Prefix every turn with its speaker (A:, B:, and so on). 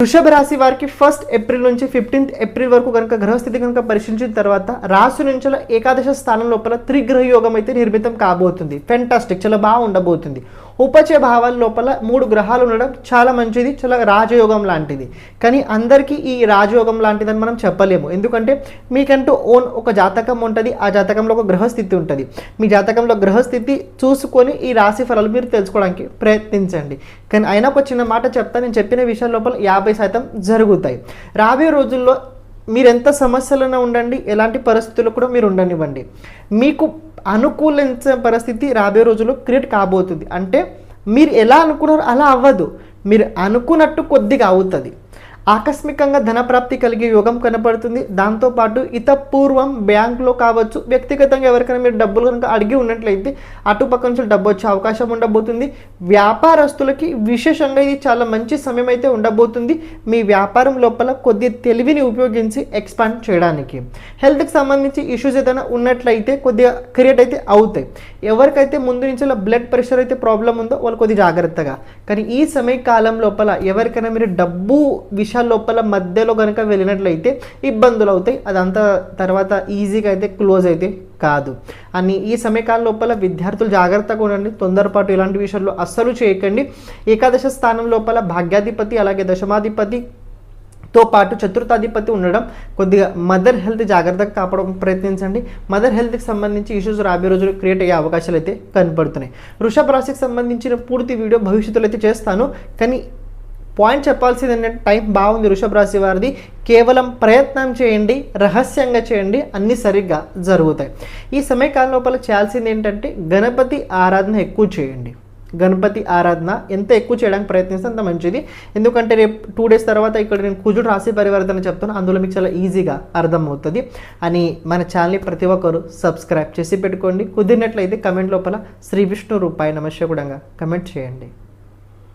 A: వృషభ రాశి వారికి 1 ఏప్రిల్ నుంచి 15 ఏప్రిల్ వరకు కనుక గ్రహస్థితి కనుక పరిశీలించిన తర్వాత రాశి నుంచి ఏకాదశ స్థానం లోపల త్రిగ్రహ యోగం అయితే నిర్మితం కాబోతుంది. ఫెంటాస్టిక్, చాలా బాగా ఉండబోతుంది. ఉపచయ భావాల లోపల 3 గ్రహాలు ఉండడం చాలా మంచిది, చాలా రాజయోగం లాంటిది. కానీ అందరికీ ఈ రాజయోగం లాంటిదని మనం చెప్పలేము. ఎందుకంటే మీకంటూ ఓన్ ఒక జాతకం ఉంటుంది, ఆ జాతకంలో ఒక గ్రహస్థితి ఉంటుంది. మీ జాతకంలో గ్రహస్థితి చూసుకొని ఈ రాశి ఫలాలు మీరు తెలుసుకోవడానికి ప్రయత్నించండి. కానీ అయినా ఒక చిన్న మాట చెప్తా, నేను చెప్పిన విషయాల లోపల 50% జరుగుతాయి. రాబోయే రోజుల్లో మీరు ఎంత సమస్యలైనా ఉండండి, ఎలాంటి పరిస్థితుల్లో కూడా మీరు ఉండనివ్వండి, మీకు అనుకూలించే పరిస్థితి రాబోయే రోజుల్లో క్రియేట్ కాబోతుంది. అంటే మీరు ఎలా అనుకున్నారో అలా అవ్వదు, మీరు అనుకున్నట్టు కొద్దిగా అవుతుంది. ఆకస్మికంగా ధనప్రాప్తి కలిగే యోగం కనపడుతుంది. దాంతోపాటు పూర్వం బ్యాంకులో కావచ్చు, వ్యక్తిగతంగా ఎవరికైనా మీరు డబ్బులు కనుక అడిగి ఉన్నట్లయితే అటుపక్క నుంచి డబ్బు వచ్చే అవకాశం ఉండబోతుంది. వ్యాపారస్తులకి విశేషంగా ఇది చాలా మంచి సమయం అయితే ఉండబోతుంది, మీ వ్యాపారం లోపల కొద్ది తెలివిని ఉపయోగించి ఎక్స్పాండ్ చేయడానికి. హెల్త్కి సంబంధించి ఇష్యూస్ ఏదైనా ఉన్నట్లయితే కొద్దిగా క్రియేట్ అయితే అవుతాయి. ఎవరికైతే ముందు నుంచి బ్లడ్ ప్రెషర్ అయితే ప్రాబ్లం ఉందో వాళ్ళు కొద్దిగా జాగ్రత్తగా. కానీ ఈ సమయకాలం లోపల ఎవరికైనా మీరు డబ్బు లోపల మధ్యలో కనుక వెళ్ళినట్లయితే ఇబ్బందులు అవుతాయి. అదంతా తర్వాత ఈజీగా అయితే క్లోజ్ అయితే కాదు అని ఈ సమయకాలం లోపల విద్యార్థులు జాగ్రత్తగా ఉండండి. తొందరపాటు ఇలాంటి విషయాల్లో అస్సలు చేయకండి. ఏకాదశ స్థానం లోపల భాగ్యాధిపతి అలాగే దశమాధిపతి తో పాటు చతుర్థాధిపతి ఉండడం, కొద్దిగా మదర్ హెల్త్ జాగ్రత్తగా కాపాడడం ప్రయత్నించండి. మదర్ హెల్త్కి సంబంధించి ఇష్యూస్ రాబోయే రోజులు క్రియేట్ అయ్యే అవకాశాలు అయితే కనపడుతున్నాయి. వృషభ రాశికి సంబంధించిన పూర్తి వీడియో భవిష్యత్తులో అయితే చేస్తాను. కానీ పాయింట్ చెప్పాల్సింది ఏంటంటే టైం బాగుంది వృషభ రాశి వారిది. కేవలం ప్రయత్నం చేయండి, రహస్యంగా చేయండి, అన్నీ సరిగ్గా జరుగుతాయి. ఈ సమయకాలం లోపల చేయాల్సింది ఏంటంటే గణపతి ఆరాధన ఎక్కువ చేయండి. గణపతి ఆరాధన ఎంత ఎక్కువ చేయడానికి ప్రయత్నిస్తే అంత మంచిది. ఎందుకంటే రేపు 2 డేస్ తర్వాత ఇక్కడ నేను కుజుడు రాశి పరివర్తన చెప్తాను, అందులో మీకు చాలా ఈజీగా అర్థమవుతుంది. అని మన ఛానల్ని ప్రతి ఒక్కరు సబ్స్క్రైబ్ చేసి పెట్టుకోండి. కుదిరినట్లయితే కమెంట్ లోపల శ్రీ విష్ణు రూపాయ నమః కూడా కమెంట్ చేయండి.